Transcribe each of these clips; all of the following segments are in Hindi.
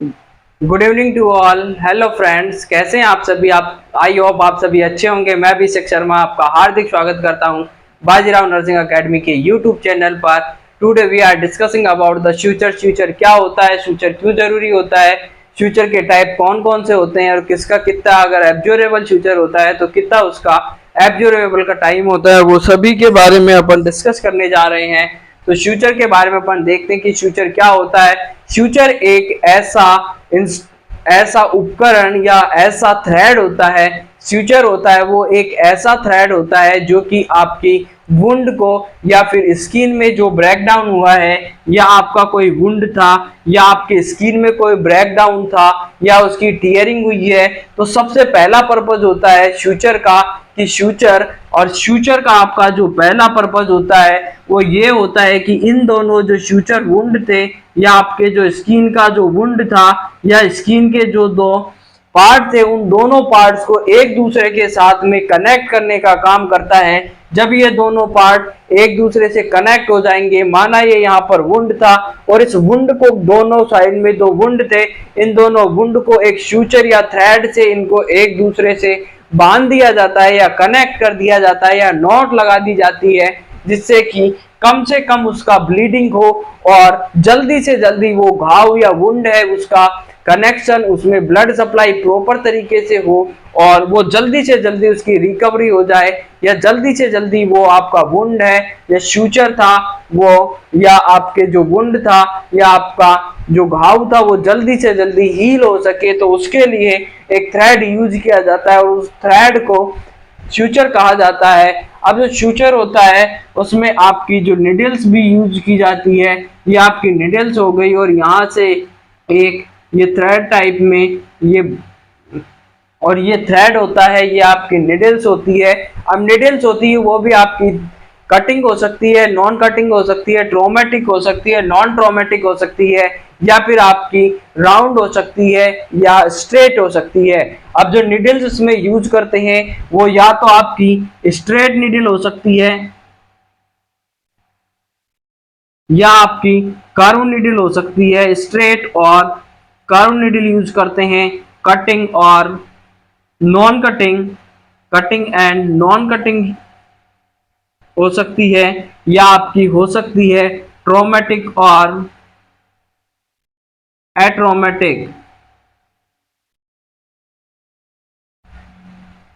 Good evening to all. Hello friends, कैसे हैं आप सभी। आप आई होप आप सभी अच्छे होंगे। मैं अभिषेक शर्मा आपका हार्दिक स्वागत करता हूं बाजीराव नर्सिंग एकेडमी के यूट्यूब चैनल पर। Today we are discussing about the future. Future क्या होता है, फ्यूचर क्यों जरूरी होता है, फ्यूचर के टाइप कौन कौन से होते हैं और किसका कितना अगर एब्जॉर्बेबल फ्यूचर होता है तो कितना उसका एब्जॉर्बेबल का टाइम होता है, वो सभी के बारे में अपन डिस्कस करने जा रहे हैं। तो फ्यूचर के बारे में अपन देखते हैं कि फ्यूचर क्या होता है। फ्यूचर एक ऐसा उपकरण या ऐसा थ्रेड होता है। फ्यूचर होता है वो एक ऐसा थ्रेड होता है जो कि आपकी वुंड को या फिर स्किन में जो ब्रेकडाउन हुआ है, या आपका कोई वुंड था या आपके स्किन में कोई ब्रेकडाउन था या उसकी टीयरिंग हुई है, तो सबसे पहला पर्पज होता है फ्यूचर का कि फ्यूचर का आपका जो पहला पर्पज होता है वो ये होता है कि इन दोनों जो फ्यूचर वुंड थे या आपके जो स्किन का जो वुंड था या स्किन के जो दो पार्ट थे, उन दोनों पार्ट्स को एक दूसरे के साथ में कनेक्ट करने का काम करता है। जब ये दोनों पार्ट एक दूसरे से कनेक्ट हो जाएंगे, माना ये यहाँ पर वुंड था और इस वुंड को दोनों साइड में दो वुंड थे, इन दोनों वुंड को एक फ्यूचर या थ्रेड से इनको एक दूसरे से बांध दिया जाता है या कनेक्ट कर दिया जाता है या नॉट लगा दी जाती है, जिससे कि कम से कम उसका ब्लीडिंग हो और जल्दी से जल्दी वो घाव या वुंड है उसका कनेक्शन, उसमें ब्लड सप्लाई प्रॉपर तरीके से हो और वो जल्दी से जल्दी उसकी रिकवरी हो जाए, या जल्दी से जल्दी वो आपका वुंड है या फ्यूचर था वो, या आपके जो वुंड था या आपका जो घाव था वो जल्दी से जल्दी हील हो सके। तो उसके लिए एक थ्रेड यूज किया जाता है और उस थ्रेड को फ्यूचर कहा जाता है। अब जो फ्यूचर होता है उसमें आपकी जो निडल्स भी यूज की जाती है, ये आपकी निडल्स हो गई और यहाँ से एक ये थ्रेड टाइप में ये, और ये थ्रेड होता है ये आपकी निडल्स होती है। अब निडल्स होती है वो भी आपकी कटिंग हो सकती है, नॉन कटिंग हो सकती है, ट्रोमेटिक हो सकती है, नॉन ट्रोमेटिक हो सकती है, या फिर आपकी राउंड हो सकती है या स्ट्रेट हो सकती है। अब जो निडल्स इसमें यूज करते हैं वो या तो आपकी स्ट्रेट निडल हो सकती है या आपकी कर्व निडल हो सकती है। स्ट्रेट और कर्व निडल यूज करते हैं कटिंग और non cutting, cutting and non cutting हो सकती है, या आपकी हो सकती है ट्रोमेटिक और एट्रोमेटिक।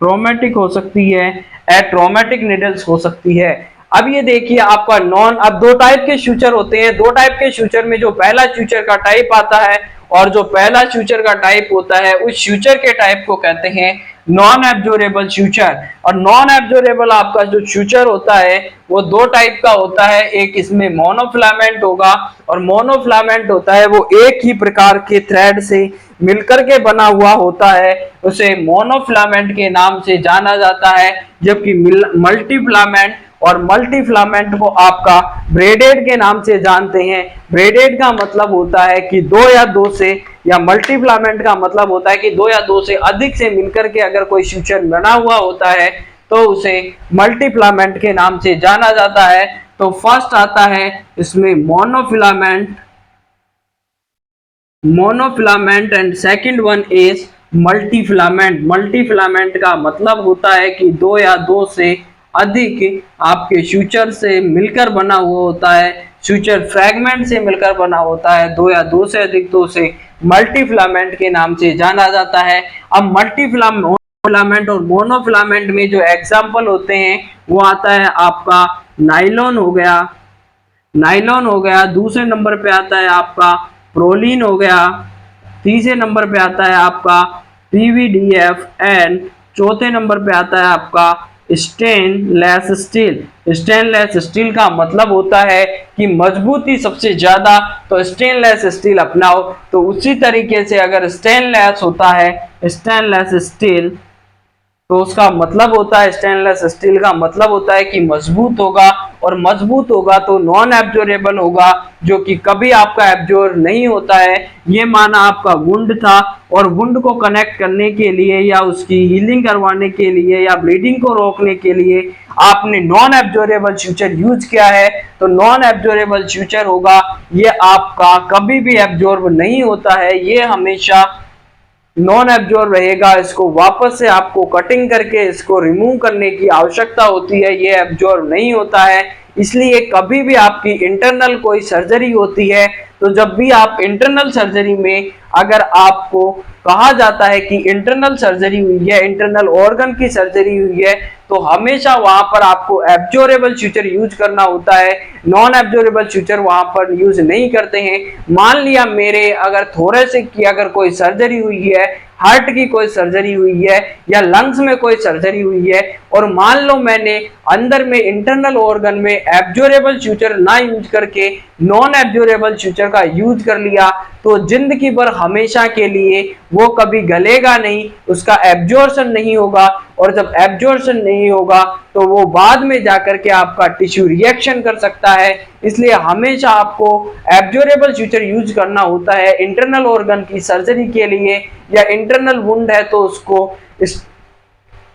ट्रोमेटिक हो सकती है, एट्रोमेटिक निडल्स हो सकती है। अब ये देखिए आपका नॉन, अब दो टाइप के फ्यूचर होते हैं। दो टाइप के फ्यूचर में जो पहला फ्यूचर का टाइप आता है और जो पहला फ्यूचर का टाइप होता है उस फ्यूचर के टाइप को कहते हैं नॉन एब्जॉर्बेबल फ्यूचर। और नॉन एब्जॉर्बेबल आपका जो फ्यूचर होता है वो दो टाइप का होता है। एक इसमें मोनोफिलामेंट होगा, और मोनोफिलामेंट होता है वो एक ही प्रकार के थ्रेड से मिलकर के बना हुआ होता है, उसे मोनोफिलामेंट के नाम से जाना जाता है। जबकि मल्टीफिलामेंट, और मल्टीफिलामेंट को आपका ब्रेडेड के नाम से जानते हैं। ब्रेडेड का मतलब होता है कि दो या दो से, या मल्टीफिलामेंट का मतलब होता है कि दो या दो से अधिक से मिलकर के अगर कोई फ्यूचर बना हुआ होता है तो उसे मल्टीफिलामेंट के नाम से जाना जाता है। तो फर्स्ट आता है इसमें monofilament, monofilament and second one is multifilament. Multifilament का मतलब होता है कि दो या दो से अधिक आपके फ्यूचर से मिलकर बना हुआ होता है, फ्यूचर फ्रैगमेंट से मिलकर बना होता है। दो या दो से अधिक, तो उसे मल्टीफिलामेंट के नाम से जाना जाता है। अब मल्टीफिलामेंट और मोनोफिलामेंट में जो एग्जाम्पल होते हैं वो आता है आपका नाइलॉन हो गया, नाइलॉन हो गया। दूसरे नंबर पे आता है आपका प्रोलीन हो गया। तीसरे नंबर पे आता है आपका पीवीडीएफ एंड चौथे नंबर पे आता है आपका स्टेनलेस स्टील। स्टेनलेस स्टील का मतलब होता है कि मजबूती सबसे ज्यादा, तो स्टेनलेस स्टील अपनाओ। तो उसी तरीके से अगर स्टेनलेस होता है, स्टेनलेस स्टील, तो उसका मतलब होता है, स्टेनलेस स्टील का मतलब होता है कि मजबूत होगा और मजबूत होगा तो नॉन एब्जॉर्बेबल होगा, जो कि कभी आपका एब्जॉर्ब नहीं होता है। ये माना आपका वुंड था, और वुंड को कनेक्ट करने के लिए या उसकी हीलिंग करवाने के लिए या ब्लीडिंग को रोकने के लिए आपने नॉन एब्जॉर्बेबल सूचर यूज किया है, तो नॉन एब्जॉर्बेबल सूचर होगा। ये आपका कभी भी एब्जॉर्ब नहीं होता है, ये हमेशा नॉन एब्जॉर्ब रहेगा। इसको वापस से आपको कटिंग करके इसको रिमूव करने की आवश्यकता होती है, ये एब्जॉर्ब नहीं होता है। इसलिए कभी भी आपकी इंटरनल कोई सर्जरी होती है, तो जब भी आप इंटरनल सर्जरी में अगर आपको कहा जाता है कि इंटरनल सर्जरी हुई है, इंटरनल ऑर्गन की सर्जरी हुई है, तो हमेशा वहां पर आपको एब्जॉर्बेबल सूचर यूज करना होता है, नॉन एब्जॉर्बेबल सूचर वहां पर यूज नहीं करते हैं। मान लिया मेरे अगर थोरेसिक की अगर कोई सर्जरी हुई है, हार्ट की कोई सर्जरी हुई है या लंग्स में कोई सर्जरी हुई है, और मान लो मैंने अंदर में इंटरनल ऑर्गन में एब्जॉर्बेबल सूचर ना यूज करके नॉन एब्जॉर्बेबल सूचर का यूज कर लिया, तो जिंदगी भर हमेशा के लिए वो कभी गलेगा नहीं, उसका एब्जॉर्प्शन नहीं होगा, और जब एब्जॉर्प्शन नहीं होगा तो वो बाद में जाकर के आपका टिश्यू रिएक्शन कर सकता है। इसलिए हमेशा आपको एब्जॉर्बेबल सूचर यूज करना होता है इंटरनल ऑर्गन की सर्जरी के लिए, या इंटरनल वुंड है तो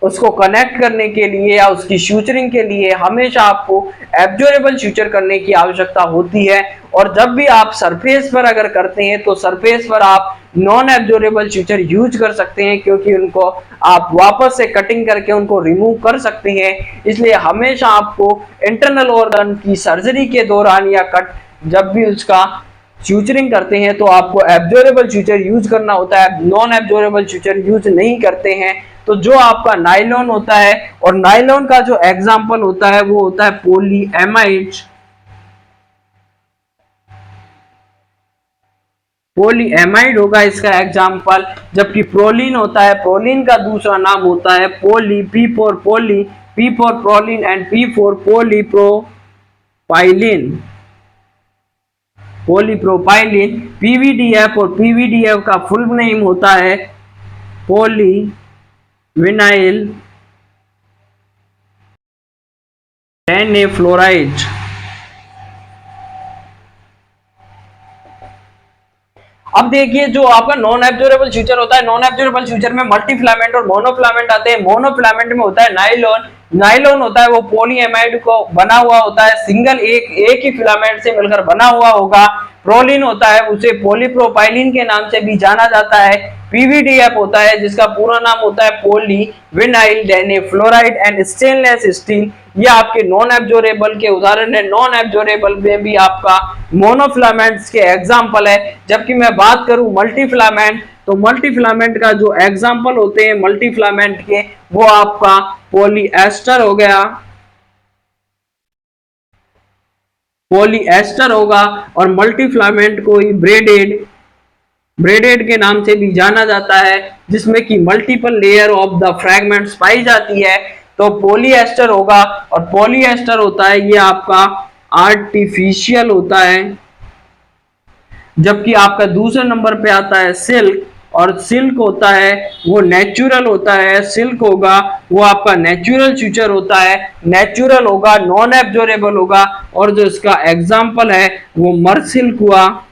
उसको कनेक्ट करने के लिए या उसकी सूचरिंग के लिए हमेशा आपको एब्जॉर्बेबल सूचर करने की आवश्यकता होती है। और जब भी आप सरफेस पर अगर करते हैं तो सरफेस पर आप नॉन एब्जॉर्बेबल सूचर यूज कर सकते हैं, क्योंकि उनको आप वापस से कटिंग करके उनको रिमूव कर सकते हैं। इसलिए हमेशा आपको इंटरनल ऑर्गन की सर्जरी के दौरान या कट जब भी उसका सूचरिंग करते हैं तो आपको एब्जॉर्बेबल सूचर यूज करना होता है, नॉन एब्जॉर्बेबल सूचर यूज नहीं करते हैं। तो जो आपका नायलॉन होता है, और नायलॉन का जो एग्जाम्पल होता है वो होता है पॉलीएमाइड। पॉलीएमाइड होगा इसका एग्जाम्पल, जबकि प्रोलीन होता है, प्रोलीन का दूसरा नाम होता है poly, P for poly, P for prolene and P for polypropylene. Polypropylene, PVDF, और पीवीडीएफ का फुल नेम होता है पॉली विनाइल टेनेफ्लोराइड। अब देखिए जो आपका नॉन एब्जॉर्बेबल सूचर होता है, नॉन एब्जॉर्बेबल सूचर में मल्टीफिलामेंट और मोनोफिलामेंट आते हैं। मोनोफिलामेंट में होता है नायलॉन, नायलॉन होता है वो पॉलीएमाइड को बना हुआ होता है, सिंगल एक ही फिलामेंट से मिलकर बना हुआ होगा। प्रोलीन होता है उसे पॉलीप्रोपाइलिन के नाम से भी जाना जाता है। पीवीडीएफ होता है जिसका पूरा नाम होता है poly vinyl denefluoride and stainless steel. ये आपके नॉन एब्जॉर्बेबल के उदाहरण है। नॉन एब्जॉर्बेबल में भी आपका मोनोफिलामेंट्स के एग्जांपल है। जबकि मैं बात करूं मल्टीफिलामेंट, तो मल्टीफिलामेंट का जो एग्जांपल होते हैं मल्टीफिलामेंट के, वो आपका पॉलीएस्टर हो गया, पॉलीएस्टर होगा, और मल्टीफिलामेंट को ही ब्रेडेड के नाम से भी जाना जाता है, जिसमें कि multiple layer of the fragments पाई जाती है। तो पॉलीएस्टर होगा, और पॉलीएस्टर होता है ये आपका आर्टिफिशियल होता है। जबकि आपका दूसरे नंबर पे आता है सिल्क, और सिल्क होता है वो नेचुरल होता है। सिल्क होगा वो आपका नेचुरल सूचर होता है, नेचुरल होगा, नॉन एब्जॉर्बेबल होगा, और जो इसका एग्जाम्पल है वो मरसिल्क हुआ।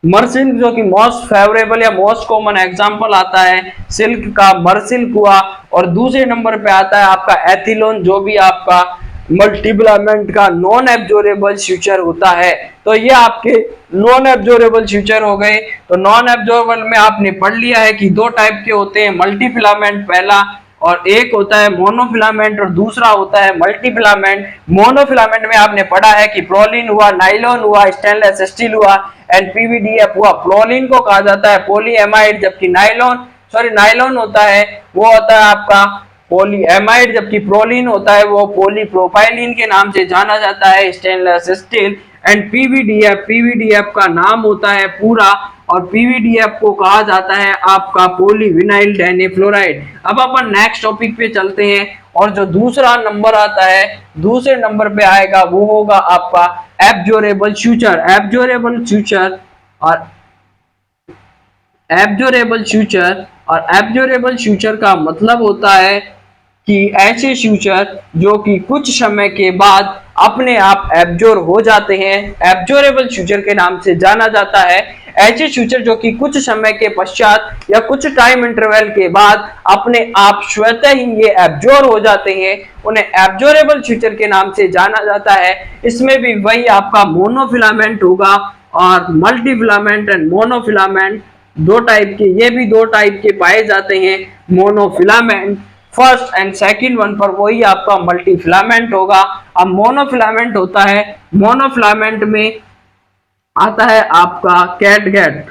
मरसिल्क जो कि मोस्ट फेवरेबल या मोस्ट कॉमन एग्जांपल आता है सिल्क का, मरसिल्क हुआ। और दूसरे नंबर पे आता है आपका एथिलोन, जो भी आपका मल्टीफिलामेंट का नॉन एब्जॉर्बेबल सूचर होता है। तो ये आपके नॉन एब्जॉर्बेबल सूचर हो गए। तो नॉन एब्जॉर्बेबल में आपने पढ़ लिया है कि दो टाइप के होते हैं, मल्टीफिलामेंट पहला, और एक होता है मोनोफिलामेंट और दूसरा होता है मल्टीफिलामेंट। मोनोफिलामेंट में आपने पढ़ा है कि प्रोलीन हुआ, नायलॉन हुआ, स्टेनलेस स्टील हुआ एंड पीवीडीएफ हुआ। प्रोलीन को कहा जाता है पॉलीएमाइड, जबकि नायलॉन होता है वो होता है आपका पॉलीएमाइड, जबकि प्रोलीन होता है वो पॉलीप्रोपाइलिन के नाम से जाना जाता है, स्टेनलेस स्टील। एंड पीवीडीएफ का नाम होता है पूरा, और पीवीडीएफ को कहा जाता है आपका पॉलीविनाइल डेनेफ्लोराइड। अब अपन नेक्स्ट टॉपिक पे चलते हैं, और जो दूसरा नंबर आता है, दूसरे नंबर पे आएगा वो होगा आपका एब्जॉर्बेबल सूचर। एब्जॉर्बेबल सूचर का मतलब होता है कि ऐसे फ्यूचर जो कि कुछ समय के बाद अपने आप एब्जॉर्ब हो जाते हैं, एब्जॉर्बेबल फ्यूचर के नाम से जाना जाता है। ऐसे फ्यूचर जो कि कुछ समय के पश्चात या कुछ टाइम इंटरवल के बाद अपने आप स्वतः ही ये एब्जॉर्ब हो जाते हैं, उन्हें एब्जॉर्बेबल फ्यूचर के नाम से जाना जाता है। इसमें भी वही आपका मोनोफिलामेंट होगा और मल्टीफिलामेंट एंड मोनोफिलामेंट दो टाइप के, ये भी दो टाइप के पाए जाते हैं। Monofilament first and second one पर वही आपका मल्टी फिलामेंट होगा। अब मोनोफिलामेंट होता है, मोनोफिलामेंट में आता है आपका कैटगैट,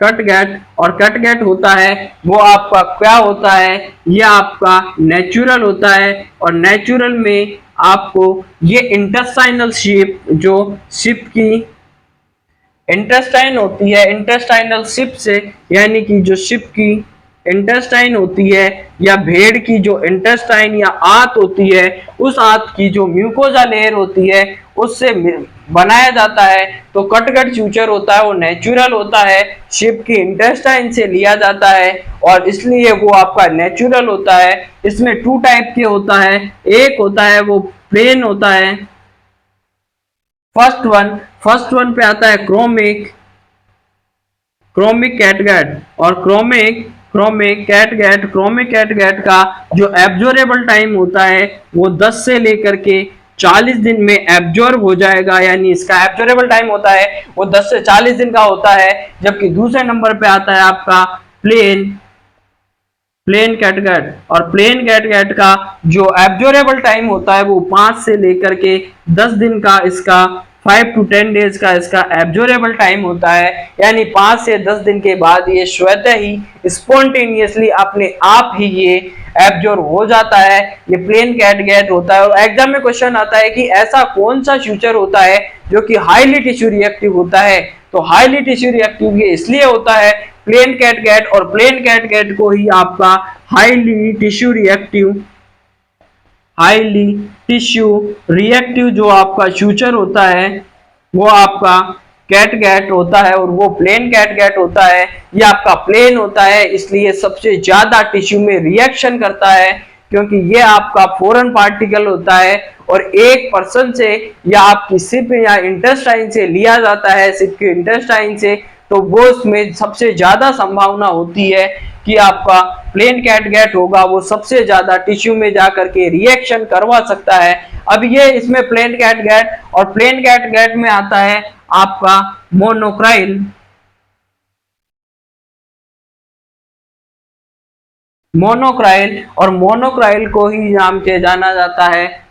कटगैट, और कटगैट होता है वो आपका क्या होता है, ये आपका नेचुरल होता है। और नेचुरल में आपको ये इंटेस्टाइनल शिप, जो शिप की इंटेस्टाइन होती है, इंटेस्टाइनल शिप से, यानी कि जो शिप की इंटेस्टाइन होती है या भेड़ की जो इंटेस्टाइन या आंत होती है, उस आंत की जो म्यूकोजा लेयर होती है उससे बनाया जाता है। तो कटगट फ्यूचर होता है वो नेचुरल होता है, शिप की इंटेस्टाइन से लिया जाता है और इसलिए वो आपका नेचुरल होता है। इसमें टू टाइप के होता है, एक होता है वो प्लेन होता है, फर्स्ट वन पे आता है क्रोमिक, क्रोमिक कैटगैट, और क्रोमिक कैटगैट का जो एब्जॉर्बेबल टाइम होता है वो 10 से लेकर के 40 दिन में एब्जॉर्ब हो जाएगा, यानी इसका एब्जॉर्बेबल टाइम होता है वो 10 से 40 दिन का होता है। जबकि दूसरे नंबर पे आता है आपका प्लेन कैटगैट, और प्लेन कैटगैट का जो एब्जॉर्बेबल टाइम होता है वो 5 से लेकर के 10 दिन का, इसका 5 to 10 डेज का इसका एब्जॉर्बेबल टाइम होता है। यानी 5 से 10 दिन के बाद ये स्वतः ही स्पॉन्टेनियसली अपने आप ही ये एब्जॉर्ब हो जाता है। ये प्लेन कैटगैट होता है। और एग्जाम में क्वेश्चन आता है कि ऐसा कौन सा फ्यूचर होता है जो कि हाईली टिश्यू रिएक्टिव होता है। तो हाईली टिश्यू रिएक्टिव ये इसलिए होता है प्लेन कैटगैट, और प्लेन कैटगैट को ही आपका हाईली टिश्यू रिएक्टिव जो आपका फ्यूचर होता है वो आपका कैटगैट होता है, और वो प्लेन कैटगैट होता है। ये आपका प्लेन होता है इसलिए सबसे ज्यादा टिश्यू में रिएक्शन करता है, क्योंकि ये आपका फॉरेन पार्टिकल होता है और एक पर्सन से या आपकी सिप या इंटेस्टाइन से लिया जाता है, सिप के इंटेस्टाइन से, तो वो उसमें सबसे ज्यादा संभावना होती है कि आपका प्लेन कैटगैट होगा, वो सबसे ज्यादा टिश्यू में जाकर के रिएक्शन करवा सकता है। अब ये इसमें प्लेन कैटगैट, और प्लेन कैटगैट में आता है आपका मोनोक्राइल, और मोनोक्राइल को ही नाम से जाना जाता है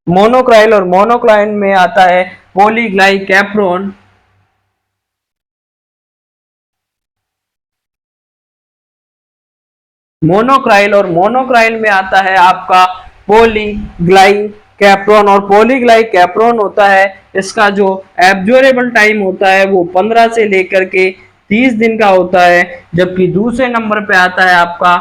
मोनोक्राइल, और मोनोक्राइल में आता है पॉलीग्लाइकैप्रोन, मोनोक्राइल, और मोनोक्राइल में आता है आपका पॉलीग्लाइकैप्रोन, और पॉलीग्लाइकैप्रोन होता है इसका जो एब्जॉर्बेबल टाइम होता है वो 15 से लेकर के 30 दिन का होता है। जबकि दूसरे नंबर पे आता है आपका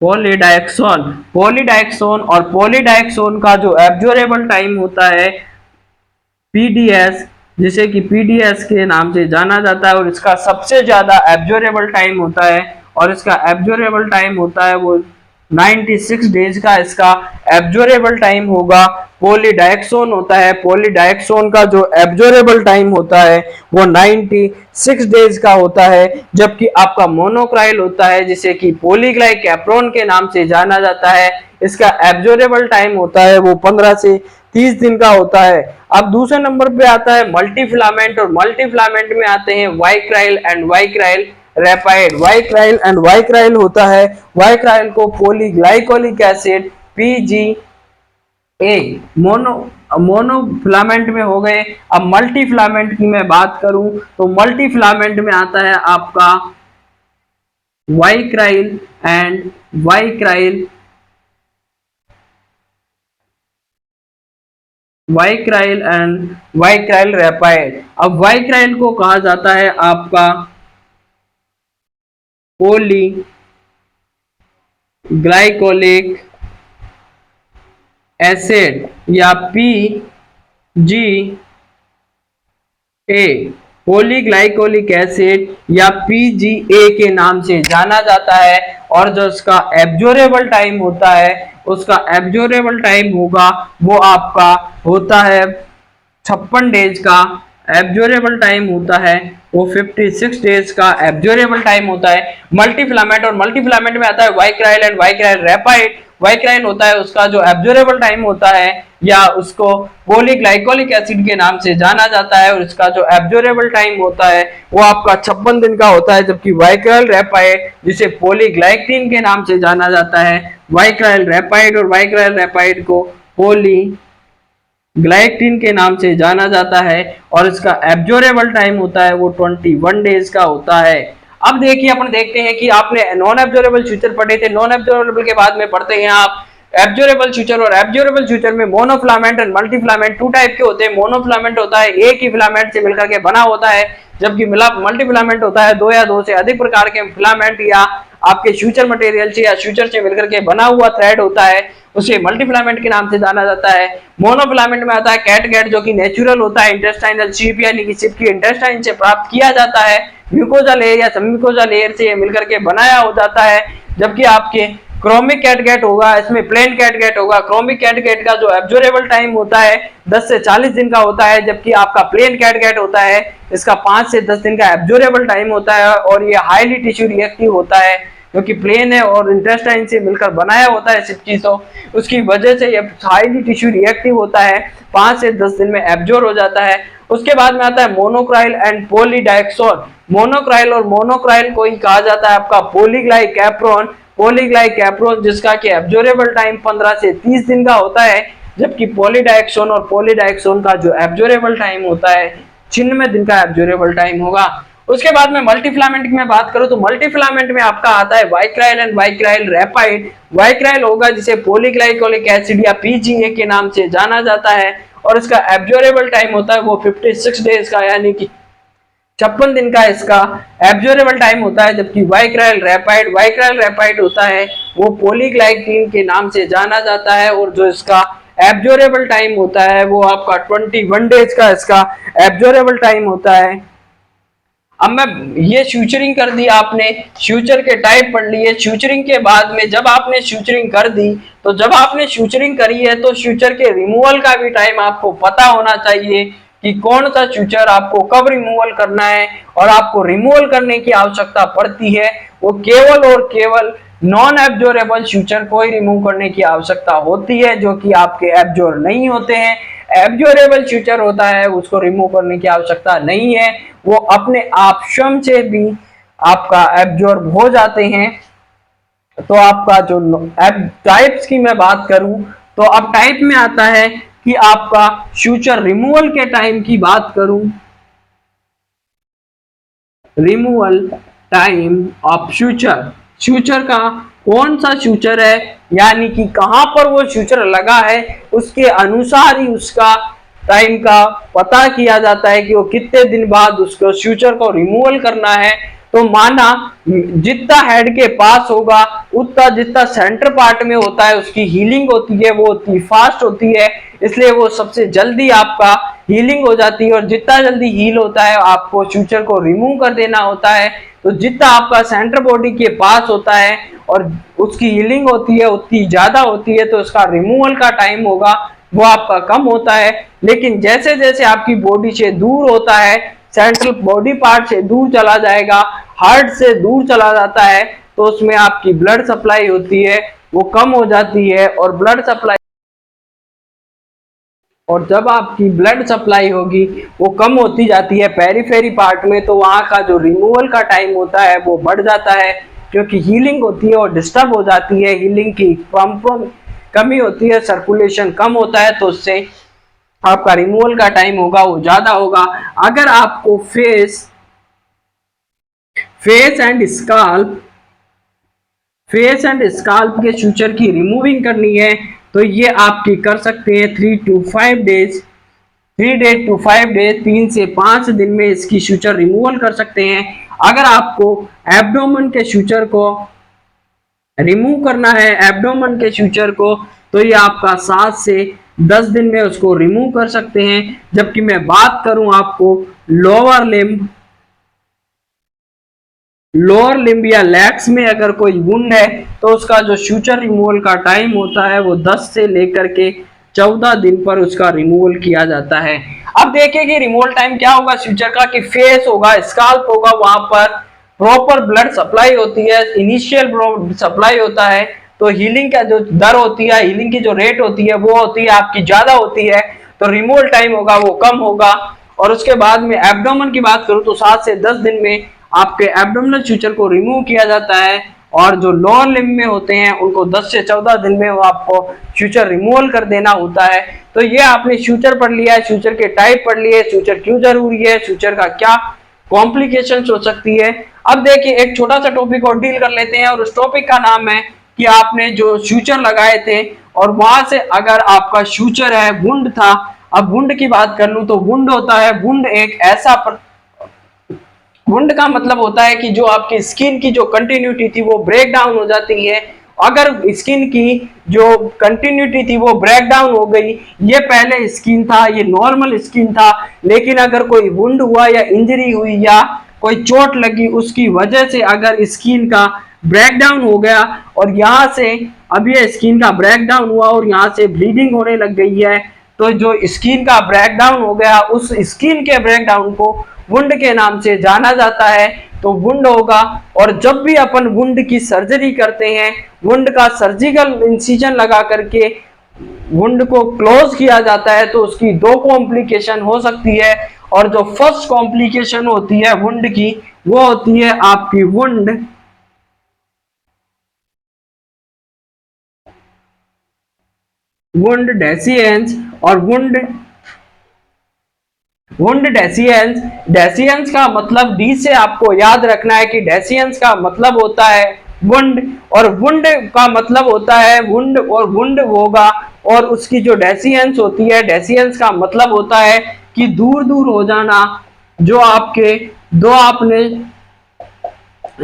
पॉलीडायक्सोन, और पॉलीडायक्सोन का जो एब्जॉर्बेबल टाइम होता है पीडीएस, जिसे कि पीडीएस के नाम से जाना जाता है, और इसका सबसे ज्यादा एब्जॉर्बेबल टाइम होता है, और इसका एब्जॉर्बेबल टाइम होता है वो 96 डेज का इसका एब्जॉर्बेबल टाइम होगा। पॉलीडायक्सोन होता है, पॉलीडायक्सोन का जो एब्जॉर्बेबल टाइम होता है वो 96 डेज का होता है। जबकि आपका मोनोक्राइल होता है जिसे कि पॉलीग्लाइकैप्रोन के नाम से जाना जाता है, इसका एब्जॉर्बेबल टाइम होता है वो 15 से 30 दिन का होता है। अब दूसरे नंबर पे आता है मल्टीफिलामेंट, और मल्टीफिलामेंट में आते हैं वाइक्राइल एंड वाइक्राइल रैपाइड। वाइक्राइल एंड वाइक्राइल होता है, वाइक्राइल को पॉलीग्लाइकोलिक एसिड पीजीए मोनोफिलामेंट में हो गए। अब मल्टीफिलामेंट की मैं बात करूं तो मल्टीफिलामेंट में आता है आपका वाइक्राइल एंड वाइक्राइल रैपाइड। अब वाइक्राइल को कहा जाता है आपका पॉलीग्लाइकोलिक एसिड या पीजीए ए पॉलीग्लाइकोलिक एसिड या पीजीए के नाम से जाना जाता है, और जो उसका एब्जॉर्बेबल टाइम होता है, उसका एब्जॉर्बेबल टाइम होगा वो आपका होता है 56 डेज का एब्जॉर्बेबल टाइम होता है, वो 56 डेज का एब्जॉर्बेबल टाइम होता है। मल्टीफिलामेंट, और मल्टीफिलामेंट में आता है वाइक्राइल एंड वाइक्राइल रेपाइड। वाइक्राइल होता है उसका जो एब्जॉर्बेबल टाइम होता है, या उसको पॉलीग्लाइकोलिक एसिड के नाम से जाना जाता है, और इसका जो एब्जॉर्बेबल टाइम होता है वो आपका 56 दिन का होता है। जबकि वाइक्राइल रेपाइड, जिसे पॉलीग्लाइक्टिन के नाम से जाना जाता है, वाइक्राइल रेपाइड और वाइक्राइल रेपाइड को पॉली ग्लाइक्टिन के नाम से जाना जाता है, और इसका एब्जॉर्बेबल टाइम होता है वो 21 डेज का होता है। अब देखिए अपन देखते हैं कि आपने नॉन एब्जॉर्बेबल फ्यूचर पढ़े थे, नॉन एब्जॉर्बेबल के बाद में पढ़ते हैं आप एब्जॉर्बेबल फ्यूचर। और एब्जॉर्बेबल फ्यूचर में मोनोफिलामेंट एंड मल्टीफिलामेंट टू टाइप के होते हैं। मोनोफिलामेंट होता है एक ही फिलामेंट से मिलकर के बना होता है, जबकि मल्टीफिलामेंट होता है दो या दो से अधिक प्रकार के फिलामेंट या आपके फ्यूचर मटेरियल से या फ्यूचर से मिलकर के बना हुआ थ्रेड होता है, उसे मल्टीफिलामेंट के नाम से जाना जाता है। मोनोफिलामेंट में आता है कैटगैट, जो कि नेचुरल होता है, इंटेस्टाइनल शिप यानी कि शिप की इंटेस्टाइन से प्राप्त किया जाता है। म्यूकोजा लेयर या सबम्यूकोजा लेयर से ये मिलकर के बनाया हो जाता है। जबकि आपके क्रोमिक कैटगैट होगा, इसमें प्लेन कैटगैट होगा। क्रोमिक कैटगैट का जो एब्जॉर्बेबल टाइम होता है 10 से 40 दिन का होता है, जबकि आपका प्लेन कैटगैट होता है इसका 5 से 10 दिन का एब्जॉर्बेबल टाइम होता है, और ये हाईली टिश्यू रिएक्टिव होता है क्योंकि प्लेन है और इंटेस्टाइन से मिलकर बनाया होता है सिप्ची, तो उसकी वजह से ये हाईली टिश्यू रिएक्टिव होता है, 5 से 10 दिन में एब्जॉर्ब हो जाता है। उसके बाद में आता है मोनोक्राइल एंड पॉलीडाइक्सोन। मोनोक्राइल और मोनोक्राइल को ही कहा जाता है आपका पॉलीग्लाइकैप्रोन। पॉलीग्लाइकैप्रोन जिसका कि एब्जॉर्बेबल टाइम 15 से 30 दिन का होता है, जबकि पॉलीडाइक्सोन और पॉलीडाइक्सोन का जो एब्जॉर्बेबल टाइम होता है 96 दिन का एब्जॉर्बेबल टाइम होगा। उसके बाद में मल्टीफिलामेंट की मैं बात करूं तो मल्टीफिलामेंट में आपका आता है वाइक्राइल एंड वाइक्राइल रेपाइड। वाइक्राइल होगा जिसे पॉलीग्लाइकोलिक एसिड या पीजीए के नाम से जाना जाता है, और इसका एब्जॉर्बेबल टाइम होता है वो 56 डेज का यानी कि 56 दिन का इसका एब्जॉर्बेबल टाइम होता है। जबकि वाइक्राइल रेपाइड होता है वो पॉलीग्लाइकिन के नाम से जाना जाता है, और जो इसका एब्जॉर्बेबल टाइम होता है वो आपका 21 डेज का इसका एब्जॉर्बेबल टाइम होता है। अब मैं ये फ्यूचरिंग कर दी आपने, फ्यूचर के टाइप पढ़ लिए। फ्यूचरिंग के बाद में जब आपने फ्यूचरिंग कर दी, तो जब आपने फ्यूचरिंग करी है तो फ्यूचर के रिमूवल का भी टाइम आपको पता होना चाहिए कि कौन सा फ्यूचर आपको कब रिमूवल करना है, और आपको रिमूवल करने की आवश्यकता पड़ती है वो केवल और केवल नॉन एब्जॉर्बेबल फ्यूचर को ही रिमूव करने की आवश्यकता होती है, जो कि आपके एब्जॉर्ब नहीं होते हैं। एब्जॉर्बेबल फ्यूचर होता है उसको रिमूव करने की आवश्यकता नहीं है, वो अपने आप स्वयं से भी आपका एब्जॉर्ब हो जाते हैं। तो आपका जो टाइप्स की मैं बात करूं तो अब टाइप में आता है कि आपका फ्यूचर रिमूवल के टाइम की बात करूं, removal time of future, future का कौन सा फ्यूचर है यानी कि कहां पर वो फ्यूचर लगा है उसके अनुसार ही उसका टाइम का पता किया जाता है कि वो कितने दिन बाद उसको फ्यूचर को रिमूवल करना है। तो माना जितना हेड के पास होगा उतना जितना सेंटर पार्ट में होता है उसकी हीलिंग होती है वो उतनी फास्ट होती है, इसलिए वो सबसे जल्दी आपका हीलिंग हो जाती है। और जितना जल्दी हील होता है आपको फ्यूचर को रिमूव कर देना होता है। तो जितना आपका सेंटर बॉडी के पास होता है और उसकी हीलिंग होती है उतनी ज्यादा होती है, तो उसका रिमूवल का टाइम होगा वो आपका कम होता है। लेकिन जैसे जैसे आपकी बॉडी से दूर होता है, सेंट्रल बॉडी पार्ट से दूर चला जाएगा, हार्ट से दूर चला जाता है, तो उसमें आपकी ब्लड सप्लाई होती है वो कम हो जाती है। और ब्लड सप्लाई, और जब आपकी ब्लड सप्लाई होगी वो कम होती जाती है पेरीफेरी पार्ट में, तो वहां का जो रिमूवल का टाइम होता है वो बढ़ जाता है, क्योंकि हीलिंग होती है और डिस्टर्ब हो जाती है, हीलिंग की कमी होती है, सर्कुलेशन कम होता है, तो उससे आपका रिमूवल का टाइम होगा वो ज्यादा होगा। अगर आपको फेस एंड स्काल्प के फ्यूचर की रिमूविंग करनी है तो ये आपकी कर सकते हैं 3 to 5 डेज, 3 से 5 दिन में इसकी फ्यूचर रिमूवल कर सकते हैं। अगर आपको एब्डोमेन के फ्यूचर को रिमूव करना है, एब्डोमेन के फ्यूचर को, तो ये आपका 7 से 10 दिन में उसको रिमूव कर सकते हैं। जबकि मैं बात करूं आपको लोअर लिम्ब, लोअर लिम्ब या लेग्स में अगर कोई वुंड है तो उसका जो सूचर रिमूवल का टाइम होता है वो 10 से लेकर के 14 दिन पर उसका रिमूवल किया जाता है। अब देखिए कि रिमूवल टाइम क्या होगा सूचर का, कि फेस होगा, स्काल्प होगा, वहां पर प्रॉपर ब्लड सप्लाई होती है, इनिशियल सप्लाई होता है, तो हीलिंग का जो दर होती है, हीलिंग की जो रेट होती है वो होती है आपकी ज्यादा होती है, तो रिमूवल टाइम होगा वो कम होगा। और उसके बाद में एब्डोमेन की बात करूं तो 7 से 10 दिन में आपके एब्डोमिनल सूचर को रिमूव किया जाता है, और जो लोअर लिम्ब में होते हैं उनको 10 से 14 दिन में वो आपको सूचर रिमूवल कर देना होता है। तो ये आपने सूचर पढ़ लिया है, सूचर के टाइप पढ़ लिए, सूचर क्यों जरूरी है, सूचर का क्या कॉम्प्लिकेशन हो सकती है। अब देखिए एक छोटा सा टॉपिक और डील कर लेते हैं, और उस टॉपिक का नाम है कि आपने जो सूचर लगाए थे और वहां से अगर आपका सूचर है, वुंड था। अब वुंड की बात कर लूं तो वुंड होता है, वुंड एक ऐसा वुंड का मतलब होता है कि जो आपकी स्किन की जो कंटिन्यूटी थी वो ब्रेक डाउन हो जाती है। अगर स्किन की जो कंटिन्यूटी थी वो ब्रेक डाउन हो गई, ये पहले स्किन था, ये नॉर्मल स्किन था, लेकिन अगर कोई वुंड हुआ या इंजरी हुई या कोई चोट लगी उसकी वजह से अगर स्किन का ब्रेक डाउन हो गया, और यहाँ से अब ये स्किन का ब्रेक डाउन हुआ और यहाँ से ब्लीडिंग होने लग गई है, तो जो स्किन का ब्रेक डाउन हो गया उस स्किन के ब्रेक डाउन को वुंड के नाम से जाना जाता है। तो वुंड होगा, और जब भी अपन वुंड की सर्जरी करते हैं, वुंड का सर्जिकल इंसिजन लगा करके वुंड को क्लोज किया जाता है, तो उसकी दो कॉम्प्लिकेशन हो सकती है। और जो फर्स्ट कॉम्प्लिकेशन होती है वुंड की वो होती है आपकी वुंड डेसिएंस। और वुंड डेसिएंस, डेसिएंस का मतलब डी से आपको याद रखना है कि डेसिएंस का मतलब होता है वुंड, और वुंड का मतलब होता है वुंड, और वुंड होगा और उसकी जो डेसिएंस होती है, डेसिएंस का मतलब होता है कि दूर दूर हो जाना। जो आपके दो आपने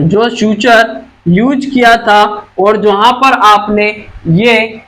जो सूचर यूज किया था और जहां पर आपने ये,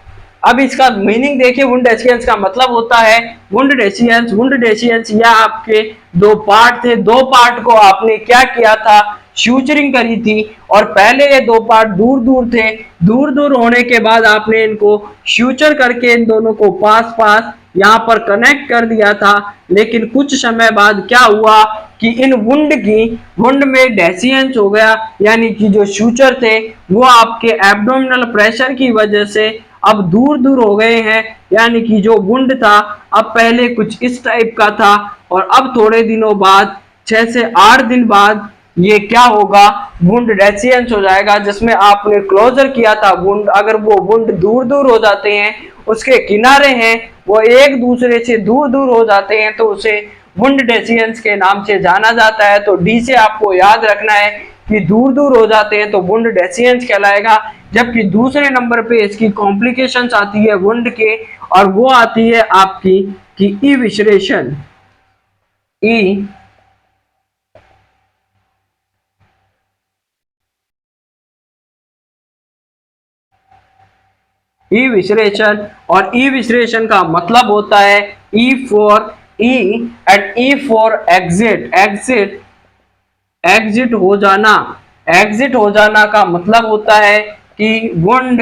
अब इसका मीनिंग देखिए, वुंड डेसिएंस का मतलब होता है वुंड डेसिएंस या आपके दो पार्ट थे, दो पार्ट को आपने क्या किया था, सूचरिंग करी थी, और पहले ये दो पार्ट दूर दूर थे, दूर दूर होने के बाद आपने इनको सूचर करके इन दोनों को पास पास यहाँ पर कनेक्ट कर दिया था। लेकिन कुछ समय बाद क्या हुआ कि इन वुंड में डेसिएंस हो गया, यानी कि जो सूचर थे वो आपके एब्डोमिनल प्रेशर की वजह से अब दूर दूर हो गए हैं। यानी कि जो वुंड था अब पहले कुछ इस टाइप का था, और अब थोड़े दिनों बाद 6 से 8 दिन बाद ये क्या होगा, वुंड डेसिएंस हो जाएगा, जिसमें आपने क्लोजर किया था वुंड। अगर वो वुंड दूर दूर हो जाते हैं, उसके किनारे हैं वो एक दूसरे से दूर दूर हो जाते हैं, तो उसे वुंड डेसिएंस के नाम से जाना जाता है। तो डी से आपको याद रखना है कि दूर दूर हो जाते हैं तो वुंड डेसिएंस कहलाएगा। जबकि दूसरे नंबर पे इसकी कॉम्प्लिकेशंस आती है वुंड के, और वो आती है आपकी कि ई विश्लेषण, ई ई विश्लेषण। और ई विश्लेषण का मतलब होता है E for E and E for exit, exit हो जाना। एग्जिट हो जाना का मतलब होता है कि वुंड,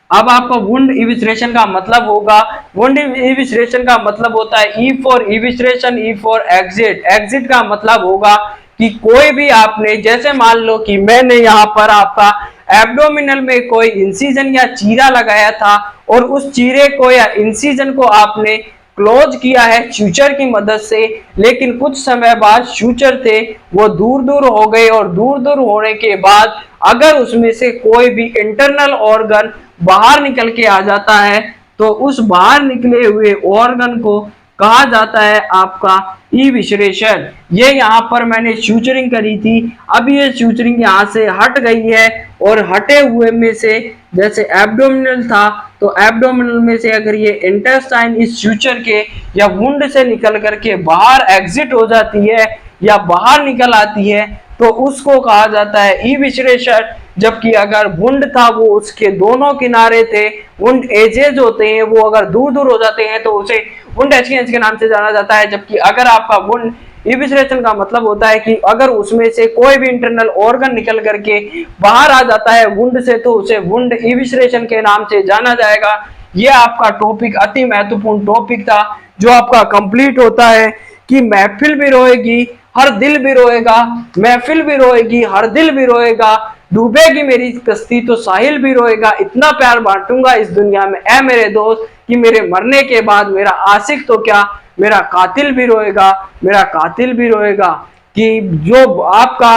अब आपका वुंड इविस्ट्रेशन का मतलब होगा, वुंड इविस्ट्रेशन का मतलब होता है E for evisceration, E for exit. Exit का मतलब होगा कि कोई भी आपने, जैसे मान लो कि मैंने यहाँ पर आपका एब्डोमिनल में कोई इंसिजन या चीरा लगाया था, और उस चीरे को या इंसिजन को आपने क्लोज किया है सूचर की मदद से, लेकिन कुछ समय बाद सूचर थे वो दूर दूर हो गए, और दूर दूर होने के बाद अगर उसमें से कोई भी इंटरनल ऑर्गन बाहर निकल के आ जाता है, तो उस बाहर निकले हुए ऑर्गन को कहा जाता है आपका ई विश्लेषण। ये यहाँ पर मैंने सूचरिंग करी थी, अब ये सूचरिंग यहाँ से हट गई है, और हटे हुए में से जैसे एब्डोमिनल था, तो एब्डोमिनल में से अगर ये इंटेस्टाइन इस सूचर के या वुंड से निकल करके बाहर एग्जिट हो जाती है या बाहर निकल आती है, तो उसको कहा जाता है ई विश्लेषण। जबकि अगर वुंड था वो उसके दोनों किनारे थे। वुंड एजेस होते हैं वो अगर दूर दूर हो जाते हैं तो उसे वुंड एक्सचेंज के नाम से जाना जाता है। जबकि अगर आपका वुंड इविसरेशन का मतलब होता है कि अगर उसमें से कोई भी इंटरनल ऑर्गन निकल करके बाहर आ जाता है वुंड से तो उसे वुंड इविसरेशन के नाम से जाना जाएगा। ये आपका टॉपिक अति महत्वपूर्ण टॉपिक था जो आपका कंप्लीट होता है कि महफिल भी रोएगी हर दिल भी रोएगा, महफिल भी रोएगी हर दिल भी रोएगा, डूबेगी मेरी कश्ती तो साहिल भी रोएगा, इतना प्यार बांटूंगा इस दुनिया में ऐ मेरे दोस्त कि मेरे मरने के बाद मेरा आशिक तो क्या मेरा कातिल भी रोएगा, मेरा कातिल भी रोएगा। कि जो आपका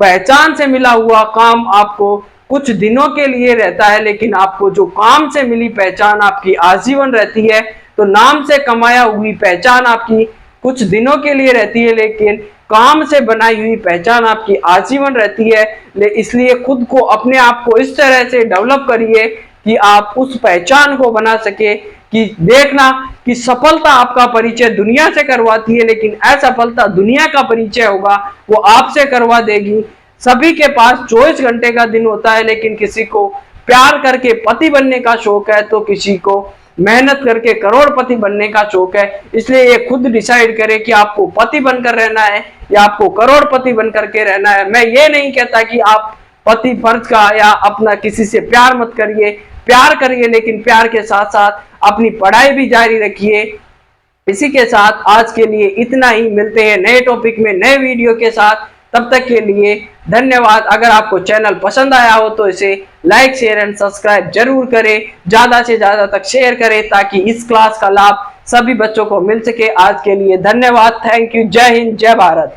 पहचान से मिला हुआ काम आपको कुछ दिनों के लिए रहता है लेकिन आपको जो काम से मिली पहचान आपकी आजीवन रहती है। तो नाम से कमाया हुई पहचान आपकी कुछ दिनों के लिए रहती है लेकिन काम से बनाई हुई पहचान आपकी आजीवन रहती है। इसलिए खुद को अपने आप को इस तरह से डेवलप करिए कि आप उस पहचान को बना सके। कि देखना कि सफलता आपका परिचय दुनिया से करवाती है लेकिन असफलता दुनिया का परिचय होगा वो आपसे करवा देगी। सभी के पास 24 घंटे का दिन होता है लेकिन किसी को प्यार करके पति बनने का शौक है तो किसी को मेहनत करके करोड़पति बनने का शौक है। इसलिए ये खुद डिसाइड करे कि आपको पति बनकर रहना है या आपको करोड़पति बनकर के रहना है। मैं ये नहीं कहता कि आप पति फर्ज का या अपना किसी से प्यार मत करिए, प्यार करिए लेकिन प्यार के साथ साथ अपनी पढ़ाई भी जारी रखिए। इसी के साथ आज के लिए इतना ही, मिलते हैं नए टॉपिक में नए वीडियो के साथ। तब तक के लिए धन्यवाद। अगर आपको चैनल पसंद आया हो तो इसे लाइक शेयर एंड सब्सक्राइब जरूर करें, ज्यादा से ज्यादा तक शेयर करें ताकि इस क्लास का लाभ सभी बच्चों को मिल सके। आज के लिए धन्यवाद, थैंक यू, जय हिंद, जय भारत।